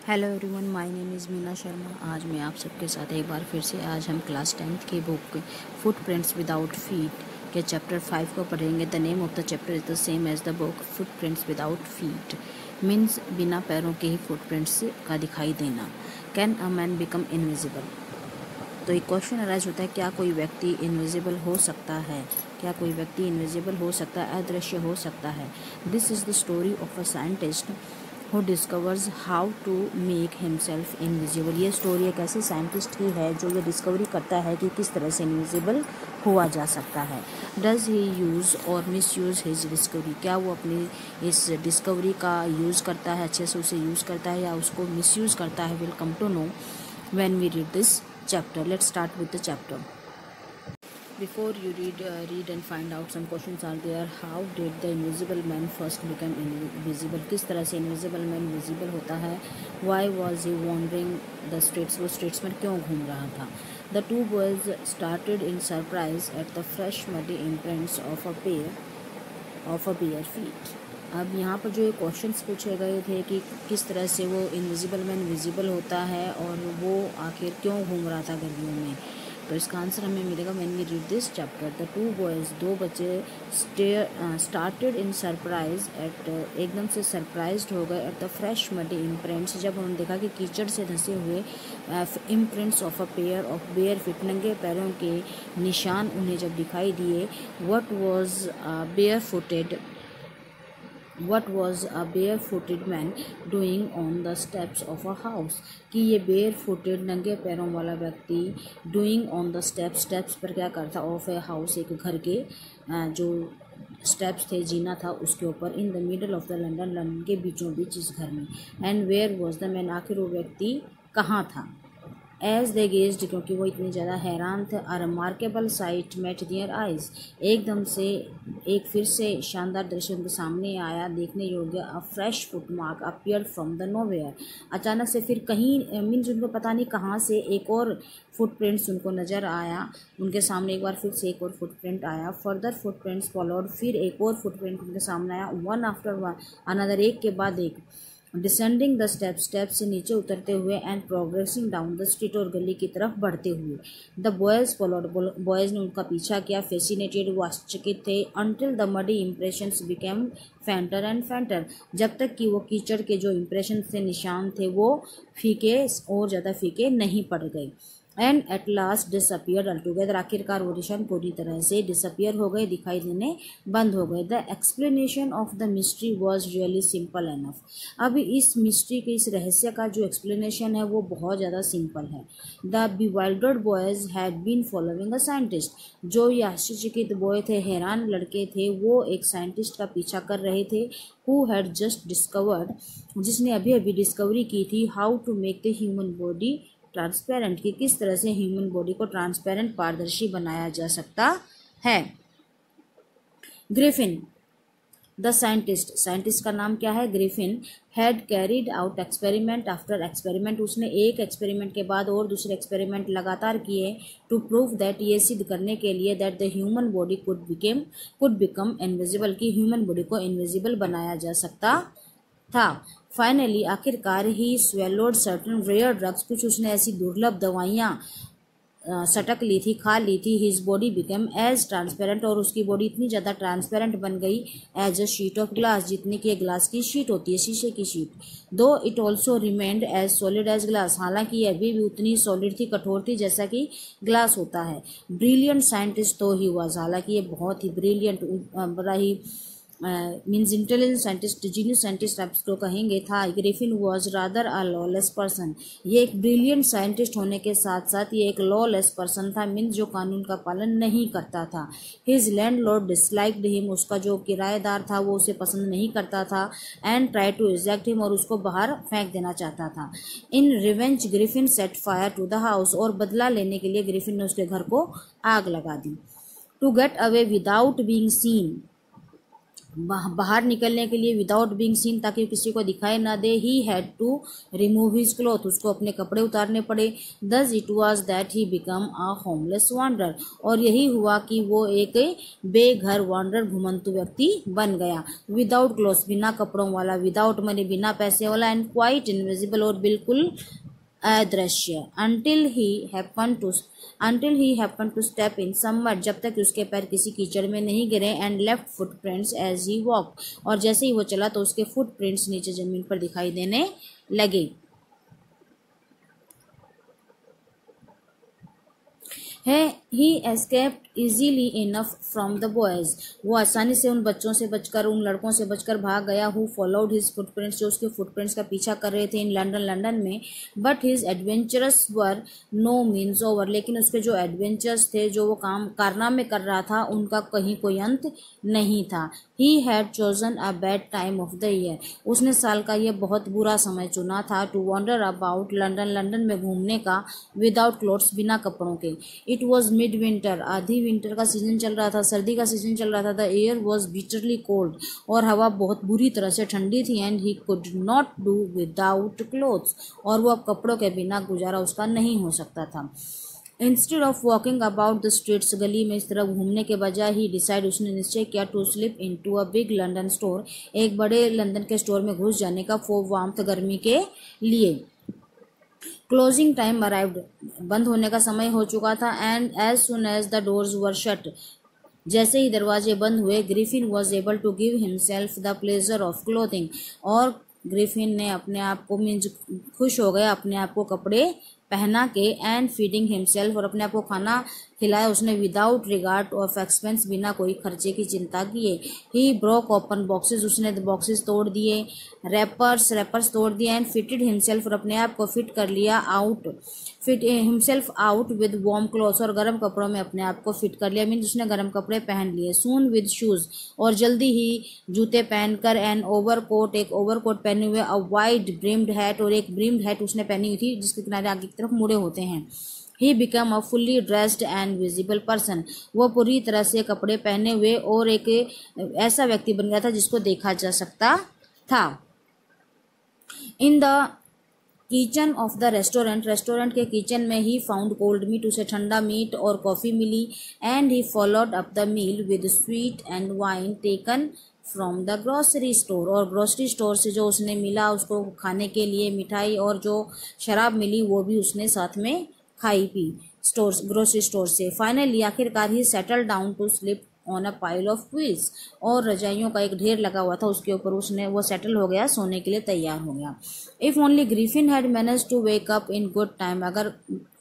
Hello everyone, my name is Meena Sharma. आज मैं आप सबके साथ एक बार फिर से आज हम क्लास 10th की बुक फुटप्रिंट्स विदाउट फीट के चैप्टर 5 को पढ़ेंगे। The name of the chapter is the same as the book footprints without feet means बिना पैरों के ही फुटप्रिंट्स का दिखाई देना। Can a man become invisible? तो एक क्वेश्चन अराइज होता है, क्या कोई व्यक्ति इनविजिबल हो सकता है? क्या कोई व्यक्ति इनविजिबल हो सकता है, अदृश्य हो सकता है? This is the story of a scientist who discovers how to make himself invisible. ये स्टोरी एक ऐसे साइंटिस्ट की है जो ये डिस्कवरी करता है कि किस तरह से इनविजिबल हुआ जा सकता है। डज ही यूज़ और मिस यूज़ हिज डिस्कवरी? क्या वो अपनी इस डिस्कवरी का यूज़ करता है, अच्छे से उसे यूज़ करता है, या उसको मिस यूज़ करता है? Will come to know when we read this chapter. Let's start with the chapter. Before you read and find out, some questions are there. How did the invisible man first become invisible? किस तरह से invisible man visible होता है? Why was he wandering the streets? वो streets में क्यों घूम रहा था? The two boys started in surprise at the fresh muddy imprints of a bare feet. अब यहाँ पर जो क्वेश्चंस पूछे गए थे कि किस तरह से वो इनविजिबल मैन विजिबल होता है और वो आखिर क्यों घूम रहा था गलियों में, तो इसका आंसर हमें मिलेगा when we read this chapter. The two boys, दो बच्चे, स्टार्टेड इन सरप्राइज एट, एकदम से सरप्राइज्ड हो गए at the fresh muddy imprints, जब उन्होंने देखा कि कीचड़ से धंसे हुए imprints of a pair of bare feet, नंगे पैरों के निशान उन्हें जब दिखाई दिए। What was a barefooted man doing on the steps of a house? कि ये barefooted नंगे पैरों वाला व्यक्ति doing on the steps पर क्या करता? of a house, एक घर के जो स्टेप्स थे, जीना था, उसके ऊपर। In the middle of the London के बीचों बीच इस घर में। And where was the man, आखिर वो व्यक्ति कहाँ था? एज दे गेज्ड, क्योंकि वो इतने ज़्यादा हैरान थे। A remarkable sight met their eyes, एकदम से एक फिर से शानदार दृश्य उनके सामने आया, देखने योग्य। अ fresh footmark appeared from the nowhere, अचानक से फिर कहीं मीन्स उनको पता नहीं कहाँ से एक और फुटप्रिंट्स उनको नज़र आया। उनके सामने एक बार फिर से एक और फुटप्रिंट आया। फर्दर फुटप्रिंट्स फॉलोड, फिर एक और फुटप्रिंट उनके सामने आया। वन आफ्टर वन, अनदर, एक के बाद एक। डिसेंडिंग द स्टेप से नीचे उतरते हुए। And progressing down the street, और गली की तरफ बढ़ते हुए। द बॉयज़ फॉलोड, बॉयज़ ने उनका पीछा किया। फेसिनेटेड, वो आश्चर्यचकित थे। Until the muddy impressions became फेंटर and फेंटर, जब तक कि वो कीचड़ के जो इम्प्रेशन थे, निशान थे, वो फीके और ज़्यादा फीके नहीं पड़ गए। एंड एट लास्ट डिसअपियर अलटुगेदर, आखिरकार वो निशान पूरी तरह से डिसअपियर हो गए, दिखाई देने बंद हो गए। The explanation of the mystery was really simple enough, अब इस मिस्ट्री के, इस रहस्य का जो एक्सप्लेनेशन है वो बहुत ज़्यादा सिंपल है। The bewildered boys had been following a scientist, जो ये आश्चर्यचकित बॉय थे, हैरान लड़के थे, वो एक साइंटिस्ट का पीछा कर रहे थे। हु हैड जस्ट डिस्कवर्ड, जिसने अभी अभी डिस्कवरी की थी, how to make the human body transparent, कि किस तरह से ह्यूमन बॉडी को ट्रांसपेरेंट, पारदर्शी बनाया जा सकता है। ग्रिफिन द साइंटिस्ट, साइंटिस्ट का नाम क्या है? Griffin. Had carried out experiment after experiment, उसने एक एक्सपेरिमेंट के बाद और दूसरे एक्सपेरिमेंट लगातार किए। टू प्रूव दैट, ये सिद्ध करने के लिए, that the human body could become invisible, की ह्यूमन बॉडी को इनविजिबल बनाया जा सकता था। फाइनली, आखिरकार, ही स्वेलोड सर्टन रेयर ड्रग्स, कुछ उसने ऐसी दुर्लभ दवाइयाँ सटक ली थी, खा ली थी। His body become as transparent, और उसकी बॉडी इतनी ज़्यादा ट्रांसपेरेंट बन गई, as a sheet of glass, जितनी कि ग्लास की शीट होती है, शीशे की sheet. Though it also remained as solid as glass, हालांकि ये अभी भी उतनी सॉलिड थी, कठोर थी, जैसा कि ग्लास होता है। ब्रिलियंट साइंटिस्ट तो ही वाज, हालांकि ये बहुत ही ब्रिलियंट, बड़ा ही means intelligent scientist, genius scientist आप इसको कहेंगे था। Griffin was rather a lawless person, ये एक ब्रिलियंट साइंटिस्ट होने के साथ साथ ये एक लॉलेस पर्सन था, मीन्स जो कानून का पालन नहीं करता था। हिज लैंडलॉर्ड डिसलाइक्ड हिम, उसका जो किराएदार था वो उसे पसंद नहीं करता था। And try to eject him, और उसको बाहर फेंक देना चाहता था। In revenge Griffin set fire to the house, और बदला लेने के लिए ग्रिफिन ने उसके घर को आग लगा दी। To get away without being seen, बाहर निकलने के लिए विदाउट बीइंग सीन, ताकि वो किसी को दिखाई ना दे, he had to remove his cloth, उसको अपने कपड़े उतारने पड़े। Thus it was that he became a homeless wanderer, और यही हुआ कि वो एक बेघर वांडरर घुमंतु व्यक्ति बन गया। विदाउट क्लॉथ्स, बिना कपड़ों वाला, विदाउट मनी, बिना पैसे वाला, एंड क्वाइट इनविजिबल, और बिल्कुल अदृश्य। until he happened to step in some mud, जब तक उसके पैर किसी कीचड़ में नहीं गिरे, and left footprints as he walked, और जैसे ही वो चला तो उसके फुटप्रिंट्स नीचे जमीन पर दिखाई देने लगे। He escaped easily enough from the boys, वो आसानी से उन बच्चों से बचकर, उन लड़कों से बचकर भाग गया। हु फॉलोड हिज फुटप्रिंट्स, जो उसके फुटप्रिंट्स का पीछा कर रहे थे, इन लंदन में। But his adventures were no means over, लेकिन उसके जो एडवेंचर्स थे, जो वो कारनामे कर रहा था, उनका कहीं कोई अंत नहीं था। He had chosen a bad time of the year, उसने साल का यह बहुत बुरा समय चुना था। टू वॉन्डर अबाउट लंदन में घूमने का, विदाउट क्लोथ्स, बिना कपड़ों के। इट वॉज मिड विंटर, आधी विंटर का सीजन चल रहा था, सर्दी का सीजन चल रहा था। The air was bitterly cold, और हवा बहुत बुरी तरह से ठंडी थी। And he could not do without clothes, और वो अब कपड़ों के बिना गुजारा उसका नहीं हो सकता था। Instead of walking about the streets, गली में इस तरह घूमने के बजाय, ही डिसाइड, उसने निश्चय किया, to slip into a big London store, एक बड़े लंदन के स्टोर में घुस जाने का, फॉर वार्मथ, गर्मी के लिए। क्लोजिंग टाइम अराइव्ड, बंद होने का समय हो चुका था। And as soon as the doors were shut, जैसे ही दरवाजे बंद हुए, Griffin was able to give himself the pleasure of clothing, और ग्रिफिन ने अपने आप को मीन्स खुश हो गया अपने आप को कपड़े पहना के। एंड फीडिंग हिमसेल्फ, और अपने आप को खाना खिलाया उसने, विदाउट रिगार्ड ऑफ एक्सपेंस, बिना कोई खर्चे की चिंता किए। ही ब्रोक ओपन बॉक्सेस, उसने बॉक्सेस तोड़ दिए, रैपर्स तोड़ दिए। एंड फिटेड हिमसेल्फ, और अपने आप को फिट कर लिया, fit himself out with warm clothes, और गर्म कपड़ों में अपने आप को फिट कर लिया, मीन्स उसने गर्म कपड़े पहन लिए। सून विद शूज, और जल्दी ही जूते पहनकर। एन ओवरकोट, एक ओवरकोट पहने हुए। अ वाइड ब्रिम्ड हैट, और एक ब्रिम्ड हैट उसने पहनी हुई थी जिसके किनारे आगे की तरफ मुड़े होते हैं। ही became a fully dressed and visible person, वो पूरी तरह से कपड़े पहने हुए और एक ऐसा व्यक्ति बन गया था जिसको देखा जा सकता था। In the kitchen of the restaurant के किचन में ही फाउंड कोल्ड मीट, उसे ठंडा मीट और कॉफ़ी मिली। And he followed up the meal with sweet and wine taken from the grocery store, और ग्रोसरी स्टोर से जो उसने मिला उसको खाने के लिए, मिठाई और जो शराब मिली वो भी उसने साथ में खाई पी ग्रोसरी स्टोर से। फाइनली, आखिरकार, he settle down to sleep on a pile of quilts, और रजाइयों का एक ढेर लगा हुआ था उसके ऊपर उसने वो सेटल हो गया, सोने के लिए तैयार हो गया। If only Griffin had manage to wake up in good time, अगर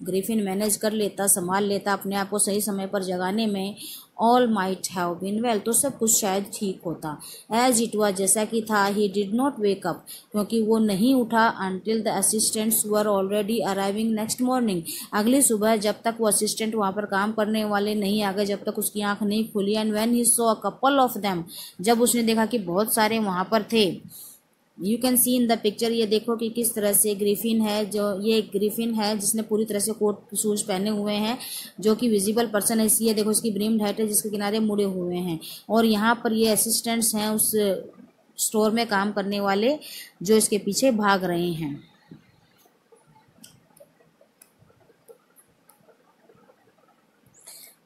ग्रिफिन मैनेज कर लेता, संभाल लेता अपने आप को सही समय पर जगाने में, all might have been well, तो सब कुछ शायद ठीक होता। एज इट वाज, जैसा कि था, he did not wake up, क्योंकि वो नहीं उठा, until the assistants were already arriving next morning, अगली सुबह जब तक वो असिस्टेंट वहाँ पर काम करने वाले नहीं आ गए, जब तक उसकी आंख नहीं खुली। And when he saw a couple of them, जब उसने देखा कि बहुत सारे वहाँ पर थे। You can see in the picture, ये देखो कि किस तरह से ग्रिफिन है, जो ये ग्रिफिन है जिसने पूरी तरह से कोट शूज पहने हुए हैं, जो कि विजिबल पर्सन है। ये देखो इसकी ब्रिम्ड हैट है जिसके किनारे मुड़े हुए हैं, और यहाँ पर ये असिस्टेंट्स हैं उस स्टोर में काम करने वाले जो इसके पीछे भाग रहे हैं।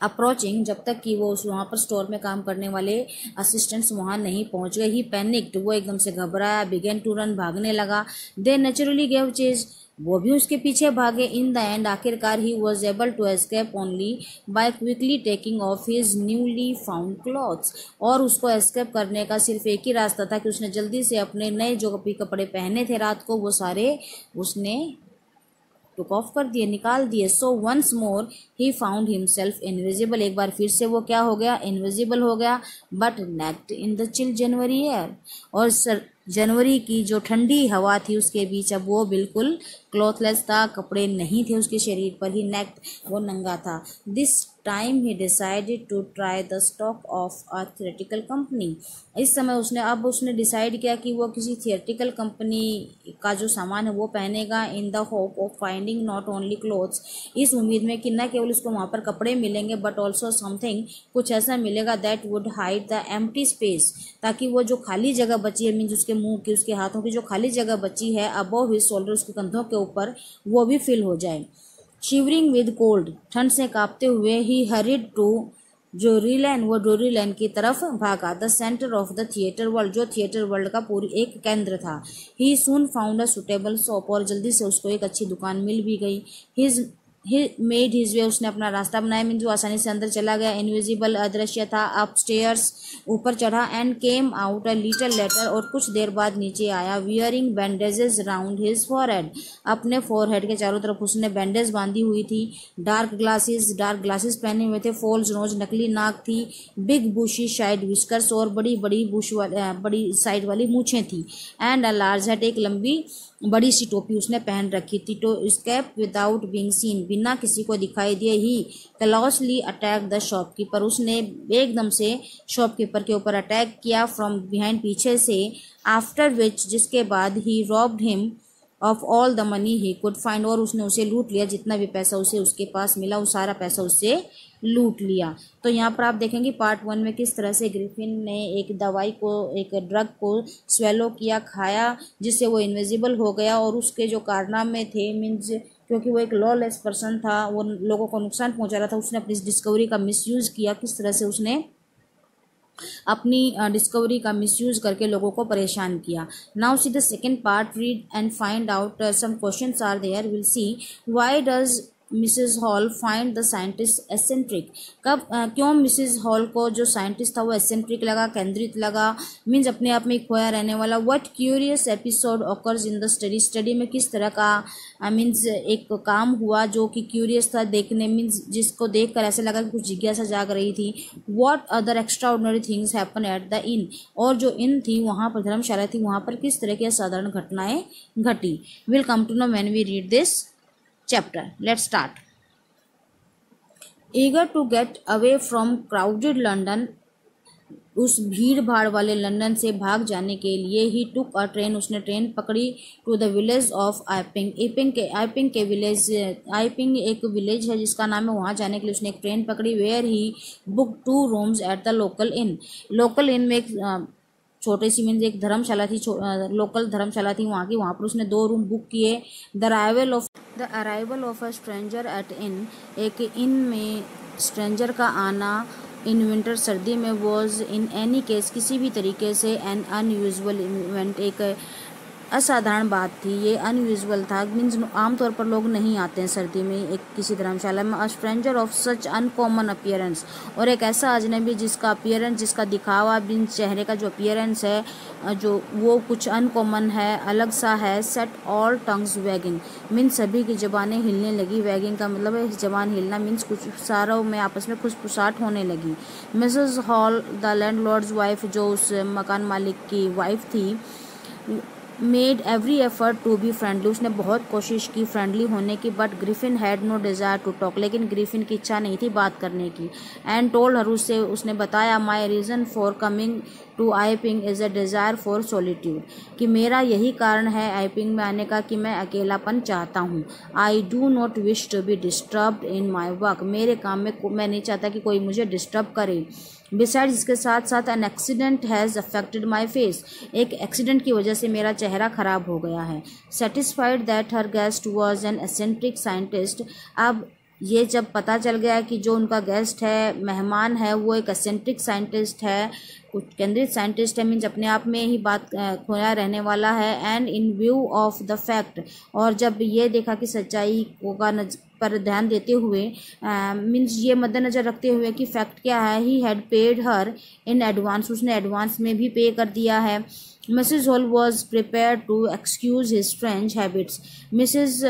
अप्रोचिंग, जब तक कि वो वहाँ पर स्टोर में काम करने वाले असिस्टेंट्स वहाँ नहीं पहुँच गए। ही पैनिक्ड, वो एकदम से घबराया। बिगेन टू रन, भागने लगा। दे नेचुरली गेव चेज, वो भी उसके पीछे भागे। इन द एंड, आखिरकार, he was able to escape only by quickly taking off his newly found clothes, और उसको एस्केप करने का सिर्फ एक ही रास्ता था कि उसने जल्दी से अपने नए जो कपड़े पहने थे रात को, वो सारे उसने टुक ऑफ कर दिए, निकाल दिए। So once more he found himself invisible, एक बार फिर से वो क्या हो गया, इनविजिबल हो गया। But naked in the chill January air, और जनवरी की जो ठंडी हवा थी उसके बीच अब वो बिल्कुल क्लॉथलेस था, कपड़े नहीं थे उसके शरीर पर। ही नेक्ड, वो नंगा था। This time he decided to try the stock of a theatrical company. इस समय उसने डिसाइड किया कि वो किसी थिएट्रिकल कंपनी का जो सामान है वो पहनेगा, in the hope of finding not only clothes, इस उम्मीद में कि न केवल उसको वहाँ पर कपड़े मिलेंगे बट ऑल्सो समथिंग, कुछ ऐसा मिलेगा that would hide the empty space, ताकि वो जो खाली जगह बची है, मीन्स उसके मुंह की, उसके हाथों की जो खाली जगह बची है अबव हिज शोल्डर, उसके कंधों के ऊपर, वो भी फिल हो जाए। शिवरिंग विद कोल्ड, ठंड से कांपते हुए, ही हरिड टू ड्रूरी लैन, वो ड्रूरी लैन की तरफ भागा। The centre of the theatre world, जो थिएटर वर्ल्ड का पूरी एक केंद्र था। ही सून फाउंड अ सुटेबल शॉप, और जल्दी से उसको एक अच्छी दुकान मिल भी गई। ही मेड हिज वे, उसने अपना रास्ता बनाया, मीन जो आसानी से अंदर चला गया। इनविजिबल, अदृश्य था। अपस्टेयर्स, ऊपर चढ़ा। And came out a little letter, और कुछ देर बाद नीचे आया। Wearing bandages round his forehead, अपने फोरहेड के चारों तरफ उसने बैंडेज बांधी हुई थी। डार्क ग्लासेस पहने हुए थे। फॉल्स नोज, नकली नाक थी। बिग बुशी साइड विस्कर्स, और बड़ी साइड वाली मूछें थी। एंड अ लार्ज हेड, एक लंबी बड़ी सी टोपी उसने पहन रखी थी। तो स्केप विदाउट बीइंग सीन, बिना किसी को दिखाई दिए। ही क्लोजली अटैक द शॉपकीपर, उसने एकदम से शॉपकीपर के ऊपर अटैक किया फ्रॉम बिहाइंड, पीछे से। आफ्टर विच, जिसके बाद, he robbed him of all the money he could find, और उसने उसे लूट लिया, जितना भी पैसा उसे उसके पास मिला वो सारा पैसा उससे लूट लिया। तो यहाँ पर आप देखेंगे पार्ट 1 में किस तरह से ग्रिफिन ने एक ड्रग को स्वेलो किया, खाया, जिससे वो इनविजिबल हो गया, और उसके जो कारनामे थे, मीन्स क्योंकि वो एक लॉलेस पर्सन था, वो लोगों को नुकसान पहुंचा रहा था, उसने अपनी डिस्कवरी का मिसयूज़ किया। किस तरह से उसने अपनी डिस्कवरी का मिसयूज करके लोगों को परेशान किया। Now see the second part, read and find out some questions are there, will see why does Mrs Hall find the scientist eccentric, क्यों मिसेस हॉल को जो साइंटिस्ट था वो एसेंट्रिक लगा, केंद्रित लगा, मीन्स अपने आप में खोया रहने वाला। What curious episode occurs in the study में किस तरह का मीन्स एक काम हुआ जो कि क्यूरियस था देखने, मीन्स जिसको देखकर ऐसे लगा कि कुछ जिज्ञासा जाग रही थी। What other extra ordinary things happen at the in, और जो इन थी वहाँ पर, धर्मशाला थी, वहाँ पर किस तरह की असाधारण घटनाएं घटी। Will come to know when we read this chapter. Let's start. Eager to get away from crowded London, उस भीड़ भाड़ वाले लंदन से भाग जाने के लिए, ही टुक अ ट्रेन, उसने ट्रेन पकड़ी, टू द विलेज ऑफ आइपिंग के विलेज, आइपिंग एक विलेज है जिसका नाम है, वहाँ जाने के लिए उसने एक ट्रेन पकड़ी। Where he book 2 rooms at the local inn में एक छोटी सी मीन्स एक धर्मशाला थी, लोकल धर्मशाला थी वहाँ की, वहाँ पर उसने 2 रूम बुक किए। The arrival of a stranger at inn, एक इन में स्ट्रेंजर का आना इन विंटर, सर्दी में, वॉज इन एनी केस, किसी भी तरीके से, एन अनयूजुअल इवेंट, एक असाधारण बात थी, ये अनयूजुअल था, मीन्स आमतौर पर लोग नहीं आते हैं सर्दी में एक किसी धर्मशाला में। A stranger of such uncommon appearance, और एक ऐसा अजनबी जिसका अपीयरेंस, जिसका दिखावा, मीन्स चेहरे का जो अपीयरेंस है जो वो कुछ अनकॉमन है, अलग सा है। Set all tongues waging, means सभी की जबानें हिलने लगी। वैगिंग का मतलब है जबान हिलना, मीन्स कुछ सारों में आपस में खुसफुसाहट होने लगी। Mrs Hall the landlord's wife, जो उस मकान मालिक की वाइफ थी, made every effort to be friendly, उसने बहुत कोशिश की फ्रेंडली होने की। But Griffin had no desire to talk, लेकिन ग्रिफिन की इच्छा नहीं थी बात करने की। एंड टोल्ड हर, उसने बताया, my reason for coming to Iping is a desire for solitude, कि मेरा यही कारण है आइपिंग में आने का कि मैं अकेलापन चाहता हूँ। I do not wish to be disturbed in my work, मेरे काम में मैं नहीं चाहता कि कोई मुझे डिस्टर्ब करे। बिसाइड, इसके साथ साथ, an accident has affected my face, एक एक्सीडेंट की वजह से मेरा चेहरा खराब हो गया है। Satisfied that her guest was an eccentric scientist, अब ये जब पता चल गया कि जो उनका गेस्ट है, मेहमान है, वो एक एसेंट्रिक साइंटिस्ट है, कुछ केंद्रित साइंटिस्ट है, मीन्स अपने आप में ही बात खोया रहने वाला है। And in view of the fact, और जब ये देखा कि सच्चाई का पर ध्यान देते हुए, मीन्स ये मद्देनज़र रखते हुए कि फैक्ट क्या है, he had paid her in advance, उसने एडवांस में भी पे कर दिया है। Mrs Hall was prepared to excuse his strange habits, Mrs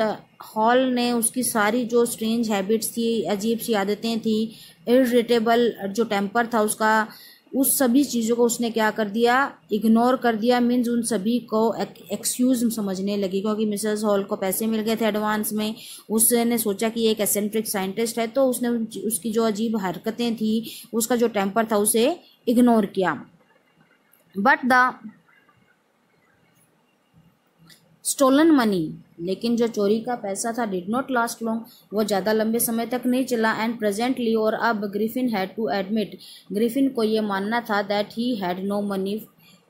Hall ने उसकी सारी जो स्ट्रेंज हैबिट्स थी, अजीब सी आदतें थी, इरिटेबल जो टेम्पर था उसका, उस सभी चीज़ों को उसने क्या कर दिया, इग्नोर कर दिया। मीन्स उन सभी को एक्सक्यूज समझने लगी, क्योंकि मिसेस हॉल को पैसे मिल गए थे एडवांस में। उसने सोचा कि ये एक एसेंट्रिक साइंटिस्ट है, तो उसने उसकी जो अजीब हरकतें थी, उसका जो टेम्पर था, उसे इग्नोर किया। बट द स्टोलन मनी, लेकिन जो चोरी का पैसा था, डिड नॉट लास्ट लॉन्ग, वो ज़्यादा लंबे समय तक नहीं चला। एंड प्रेजेंटली, और अब Griffin had to admit, Griffin को ये मानना था that he had no money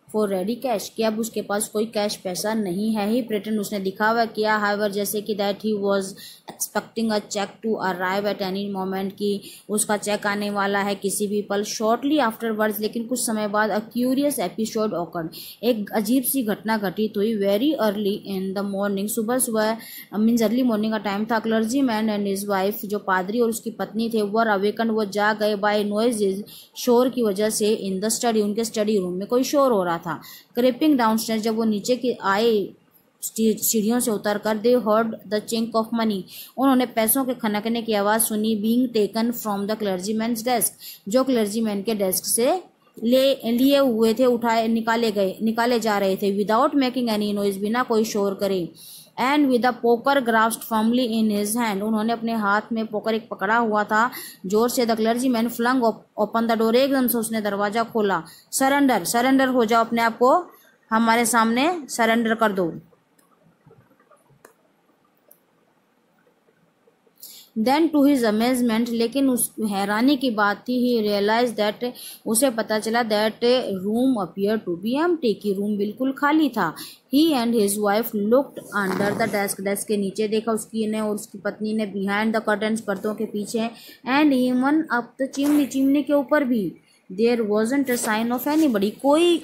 for ready cash, कि अब उसके पास कोई कैश पैसा नहीं है। ही प्रिटेंड, उसने दिखावा किया, हाउएवर, जैसे कि that he was expecting a cheque to arrive at any moment, कि उसका चेक आने वाला है किसी भी पल। शॉर्टली आफ्टरवर्ड्स, लेकिन कुछ समय बाद, अ क्यूरियस एपिसोड ऑकर्ड, एक अजीब सी घटना घटित हुई। Very early in the morning, सुबह सुबह, मीन्स अर्ली मॉर्निंग का टाइम था। Clergy man and his wife, जो पादरी और उसकी पत्नी थे, वर अवेकन, वो जाग गए बाय नॉइजेज, शोर की वजह से, इन द स्टडी, उनके स्टडी रूम में कोई शोर हो रहा था। क्रिपिंग डाउनस्टेयर्स, जब वो नीचे की आए सीढ़ियों से उतर कर, they heard the chink of money, उन्होंने पैसों के खनकने की आवाज़ सुनी। Being taken from the clergyman's desk, जो क्लर्जीमैन के डेस्क से लिए हुए थे, निकाले जा रहे थे। विदाउट मेकिंग एनी नॉइज, बिना कोई शोर करे। And with a poker grasped firmly in his hand, उन्होंने अपने हाथ में पोकर एक पकड़ा हुआ था जोर से। The clergyman flung open the door, एकदम से उसने दरवाजा खोला। सरेंडर, सरेंडर हो जाओ, अपने आप को हमारे सामने सरेंडर कर दो। देन टू हिज अमेजमेंट, लेकिन उस हैरानी की बात थी, ही रियलाइज दैट, उसे पता चला, that room appear to be empty, की रूम बिल्कुल खाली था। He and his wife looked under the desk, desk के नीचे देखा उसकी ने और उसकी पत्नी ने, बिहाइंड द कर्टन्स, पर्दों के पीछे, and even up the chimney, chimney के ऊपर भी, there wasn't a sign of anybody, कोई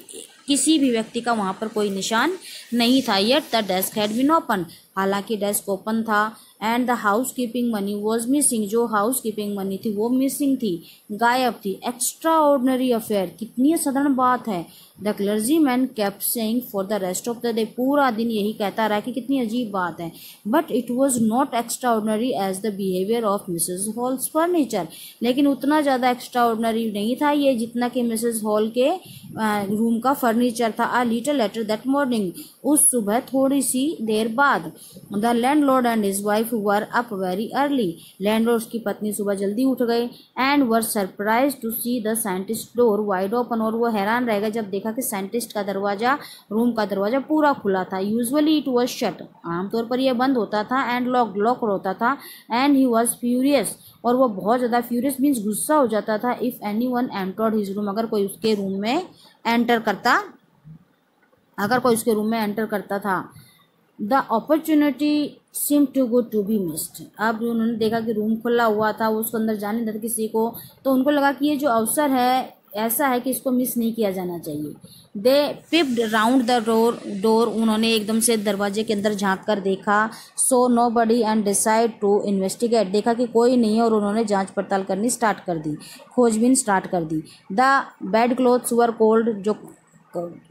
किसी भी व्यक्ति का वहाँ पर कोई निशान नहीं था। Yet the desk had been open, हालांकि डेस्क ओपन था। And the housekeeping money was missing, जो हाउस कीपिंग मनी थी वो मिसिंग थी, गायब थी। एक्स्ट्रा ऑर्डनरी अफेयर, कितनी असाधारण बात है। The clergy man kept saying for the rest of the day, पूरा दिन यही कहता रहा कि कितनी अजीब बात है। But it was not extraordinary as the behaviour of Mrs Hall's furniture, लेकिन उतना ज़्यादा एक्स्ट्रा ऑर्डनरी नहीं था ये जितना कि मिसेज हॉल के रूम का फर्नीचर था। A little later that morning, उस सुबह थोड़ी सी देर बाद, the landlord and his wife were up very early, landlord की पत्नी सुबह जल्दी उठ गए। And were surprised to see the scientist door wide open, और वो हैरान रह गए जब देखा कि साइंटिस्ट का दरवाजा, रूम का दरवाजा पूरा खुला था। यूजुअली इट वॉज शट, आमतौर पर यह बंद होता था। एंड लॉक होता था। एंड ही वॉज फ्यूरियस, और वो बहुत ज़्यादा फ्यूरियस मीन्स गुस्सा हो जाता था। If anyone entered his room, अगर कोई उसके रूम में एंटर करता था। The opportunity seem too good to be missed, अब उन्होंने देखा कि रूम खुला हुआ था, वो उसके अंदर जाने देते किसी को, तो उनको लगा कि ये जो अवसर है ऐसा है कि इसको मिस नहीं किया जाना चाहिए। They peeped round the door, उन्होंने एकदम से दरवाजे के अंदर झांक कर देखा। Saw nobody and decide to investigate, देखा कि कोई नहीं है और उन्होंने जांच पड़ताल करनी स्टार्ट कर दी, खोजबीन स्टार्ट कर दी। The bed clothes were cold, जो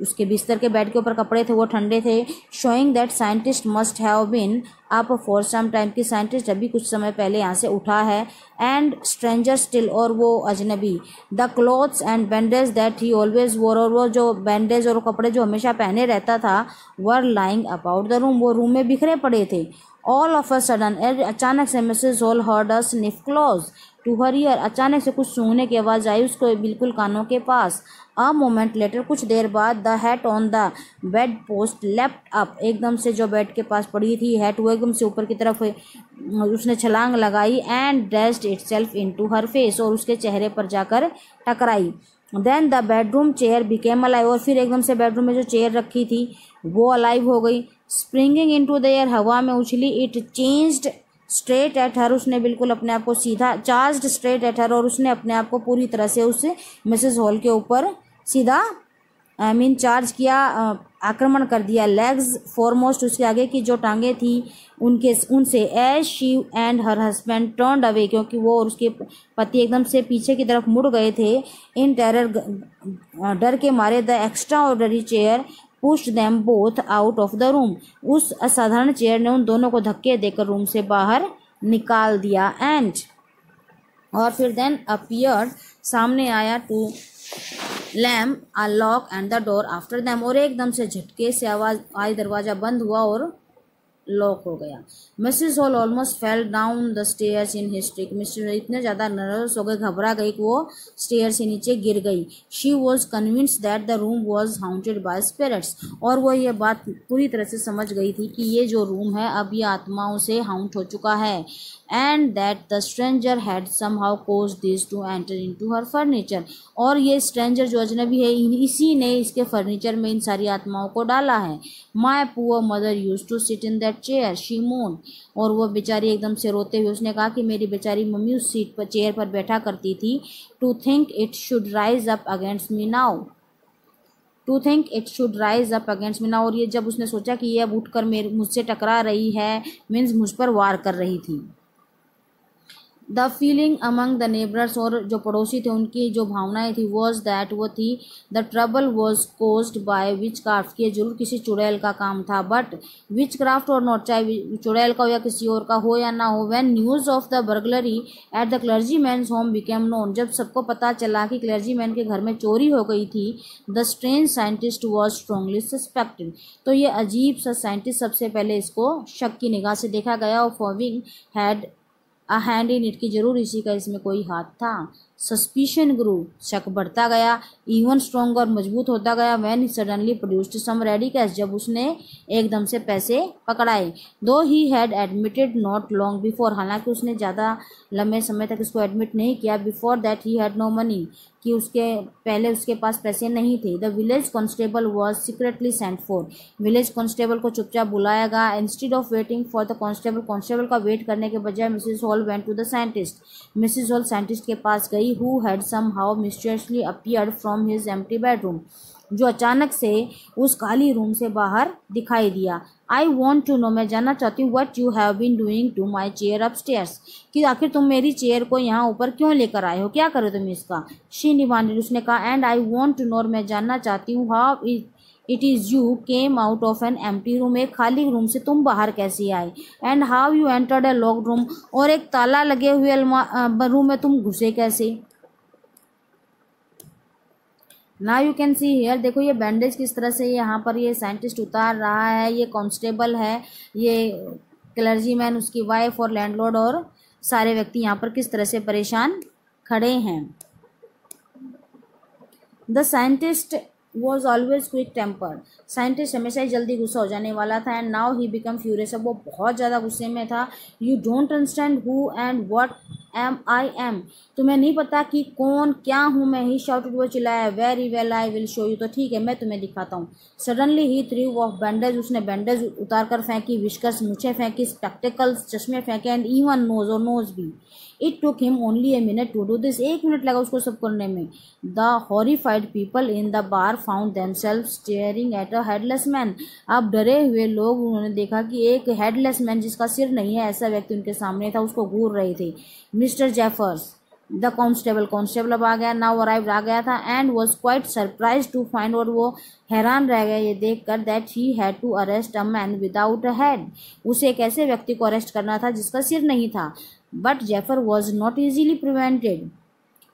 उसके बिस्तर के बेड के ऊपर कपड़े थे वो ठंडे थे। Showing that scientist must have been up for some time, की साइंटिस्ट अभी कुछ समय पहले यहाँ से उठा है। एंड स्ट्रेंजर स्टिल, और वो अजनबी। The clothes and bandage that he always वोर, और वो जो बैंडेज और कपड़े जो हमेशा पहने रहता था, were lying about the room, वो रूम में बिखरे पड़े थे। ऑल ऑफ अ सडन, अचानक से Mrs Hall heard a sniff close to her ear, अचानक से कुछ सूंघने की आवाज़ आई उसको बिल्कुल कानों के पास। अ मोमेंट लेटर, कुछ देर बाद, the hat on the bed post left up, एकदम से जो बेड के पास पड़ी थी हैट वो एकदम से ऊपर की तरफ उसने छलांग लगाई। And dashed itself into her face, और उसके चेहरे पर जाकर टकराई। Then the bedroom chair became alive, और फिर एकदम से बेडरूम में जो चेयर रखी थी वो अलाइव हो गई। स्प्रिंगिंग इनटू द एयर, हवा में उछली। It changed straight at her, उसने बिल्कुल अपने आप को सीधा, चार्ज्ड स्ट्रेट एट हर, और उसने अपने आप को पूरी तरह से उस मिसेस हॉल के ऊपर सीधा चार्ज किया, आक्रमण कर दिया। लेग्स फॉरमोस्ट, उसके आगे की जो टांगे थी उनसे। As she and her husband turned away, क्योंकि वो और उसके पति एकदम से पीछे की तरफ मुड़ गए थे। इन टेरर, डर के मारे, the extra ordinary chair pushed them both out of the room, उस असाधारण चेयर ने उन दोनों को धक्के देकर रूम से बाहर निकाल दिया। एंड और फिर देन अपीयर्ड, सामने आया to lam a lock and the door after them, और एकदम से झटके से आवाज़ आई, दरवाज़ा बंद हुआ और लॉक हो गया। Mrs hall almost fell down the stairs in historic, mister इतने ज़्यादा नर्वस हो गए, घबरा गई कि वो स्टेयर से नीचे गिर गई। She was convinced that the room was haunted by spirits, और वो ये बात पूरी तरह से समझ गई थी कि ये जो रूम है अब ये आत्माओं से हाउंट हो चुका है। And that the stranger had somehow caused this to enter into her furniture, और ये स्ट्रेंजर जो अजनबी है इसी ने इसके फर्नीचर में इन सारी आत्माओं को डाला है। My poor mother use to sit in that chair she moan, और वो बेचारी एकदम से रोते हुए उसने कहा कि मेरी बेचारी मम्मी उस सीट पर चेयर पर बैठा करती थी। To think it should rise up against me now, to think it should rise up against me now, और ये जब उसने सोचा कि ये अब उठकर मुझसे टकरा रही है, मीन्स मुझ पर वार कर रही थी। The feeling among the neighbours, और जो पड़ोसी थे उनकी जो भावनाएं थी वॉज दैट वो थी the trouble was caused by which craft, ये जरूर किसी चुड़ैल का काम था, बट विच क्राफ्ट और नॉट, चाहे चुड़ैल का हो या किसी और का हो या ना हो। When news of the burglary at the clergyman's home became known, जब सबको पता चला कि क्लर्जी मैन के घर में चोरी हो गई थी, the strange scientist was strongly suspected, तो ये अजीब सा साइंटिस्ट सबसे पहले इसको शक की निगाह से देखा गया, और फॉविंग had a hand in it, की जरूर इसी का इसमें कोई हाथ था। सस्पिशन ग्रू, शक बढ़ता गया, इवन स्ट्रॉन्गर, मजबूत होता गया। When he suddenly produced some ready cash, जब उसने एकदम से पैसे पकड़ाए। Though he had admitted not long before, हालांकि उसने ज़्यादा लंबे समय तक इसको एडमिट नहीं किया। Before that he had no money, कि उसके पहले उसके पास पैसे नहीं थे। The village constable was secretly sent for, village constable को चुपचाप बुलाया गया। Instead of waiting for the constable, constable का वेट करने के बजाय Mrs Hall went to the scientist, Mrs Hall scientist के पास गई, who had somehow mysteriously appeared from his empty bedroom, जो अचानक से उस खाली रूम से बाहर दिखाई दिया। आई वॉन्ट टू नो, मैं जानना चाहती हूँ, what you have been doing to my chair upstairs, कि आखिर तुम मेरी चेयर को यहाँ ऊपर क्यों लेकर आए हो, क्या करो तुम इसका। शी डिमांडेड, उसने कहा, and I want to know, मैं जानना चाहती हूँ, how it is you came out of an empty room, एक खाली रूम से तुम बाहर कैसे आए। And how you entered a locked room, और एक ताला लगे हुए रूम में तुम घुसे कैसे। ना यू कैन सी हेयर, देखो ये बैंडेज किस तरह से यहाँ पर ये साइंटिस्ट उतार रहा है। ये कांस्टेबल है, ये क्लर्जी मैन, उसकी वाइफ और लैंडलॉर्ड और सारे व्यक्ति यहाँ पर किस तरह से परेशान खड़े हैं। The scientist was always quick tempered, scientist हमेशा ही जल्दी गुस्सा हो जाने वाला था। And now he become furious, अब वो बहुत ज़्यादा गुस्से में था। You don't understand who and what am I am, तुम्हें नहीं पता कि कौन क्या हूँ मैं, ही शाउटेड, वो चिल्लाया। Very well I will show you, तो ठीक है मैं तुम्हें दिखाता हूँ। Suddenly he threw off bandage, उसने बैंडेज उतार कर फेंकी, विस्कर्स मूछें फेंकी, स्पेक्टिकल्स चश्मे फेंके, एंड इवन नोज, और नोज भी। It took him only a minute to do this, 1 मिनट लगा उसको सब करने में। The horrified people in the bar found themselves staring at a headless man, अब डरे हुए लोग उन्होंने देखा कि एक हेडलेस मैन, जिसका सिर नहीं है, ऐसा व्यक्ति उनके सामने था, उसको घूर रहे थे। मिस्टर जेफर्स द कांस्टेबल अब आ गया, नाउ अराइव्ड आ गया था, and was quite surprise to find, और वो हैरान रह गया ये देखकर, that he had to arrest a man without a head, उसे एक ऐसे व्यक्ति को अरेस्ट करना था जिसका सिर नहीं था। But Jaffers was not easily prevented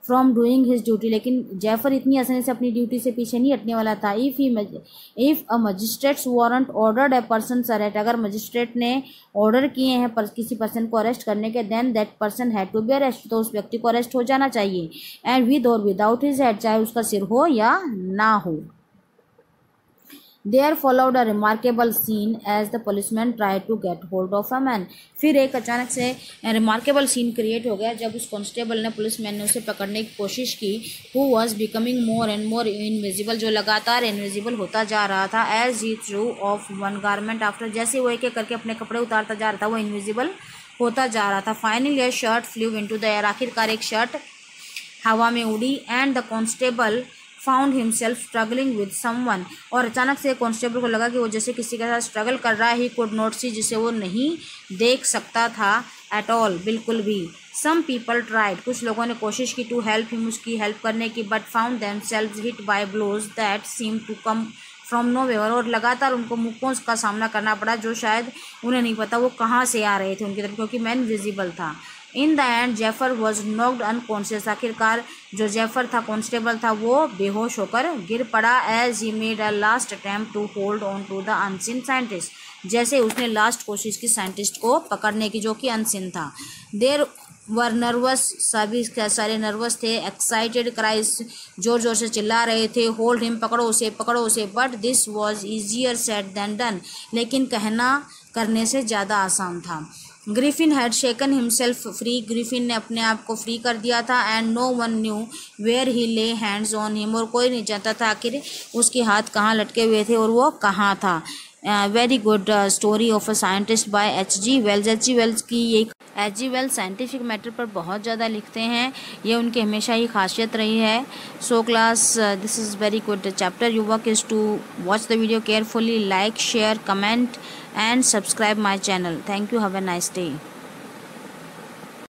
from doing his duty, लेकिन जेफर इतनी आसानी से अपनी ड्यूटी से पीछे नहीं हटने वाला था। If a magistrate's warrant ordered a person arrest, अगर मजिस्ट्रेट ने ऑर्डर किए हैं किसी पर्सन को अरेस्ट करने के, then that person had to be arrest, तो उस व्यक्ति को अरेस्ट हो जाना चाहिए। एंड विद और विदाउट हिज हेड, चाहे उसका सिर हो या ना हो। There followed a remarkable scene as the policeman tried to get hold of a man. फिर एक अचानक से रिमार्केबल सीन क्रिएट हो गया जब उस कांस्टेबल ने, पुलिसमैन ने उसे पकड़ने की कोशिश की। Who was becoming more and more invisible, जो लगातार इनविजिबल होता जा रहा था। As he threw off one garment after, जैसे वो एक एक करके अपने कपड़े उतारता जा रहा था वो इनविजिबल होता जा रहा था। Finally a shirt flew into the air, आखिरकार एक शर्ट हवा में उड़ी। And the constable found himself struggling with someone, और अचानक से कांस्टेबल को लगा कि वो जैसे किसी के साथ स्ट्रगल कर रहा है। ही कुड नॉट सी, जिसे वो नहीं देख सकता था एट ऑल, बिल्कुल भी। सम पीपल ट्राइड, कुछ लोगों ने कोशिश की, टू हेल्प हिम, उसकी हेल्प करने की, but found themselves hit by blows that seem to come from nowhere, और लगातार उनको मुक्कों का सामना करना पड़ा जो शायद उन्हें नहीं पता वो कहाँ से आ रहे थे उनकी तरफ, क्योंकि मैन विजिबल था। In the end Jaffers was knocked unconscious. आखिरकार जो जेफर था, कांस्टेबल था, वो बेहोश होकर गिर पड़ा। As he made a last attempt to hold on to the unseen scientist. जैसे उसने लास्ट कोशिश की साइंटिस्ट को पकड़ने की, जो कि अनसीन था। देर वर नर्वस, सभी सारे नर्वस थे। एक्साइटेड क्राइस, जोर जोर से चिल्ला रहे थे। होल्ड हिम, पकड़ो उसे, पकड़ो उसे। But this was easier said than done. लेकिन कहना करने से ज़्यादा आसान था। Griffin had shaken himself free. Griffin ने अपने आप को फ्री कर दिया था। And no one knew where he lay hands on him. और कोई नहीं जानता था आखिर उसके हाथ कहाँ लटके हुए थे और वो कहाँ था। Very good story of a scientist by H.G. Wells. H.G. Wells की ये H.G. वेल्स साइंटिफिक मैटर पर बहुत ज़्यादा लिखते हैं, ये उनकी हमेशा ही खासियत रही है। So class, this is very good chapter. Your work is to watch the video carefully, like, share, comment and subscribe my channel. Thank you. Have a nice day.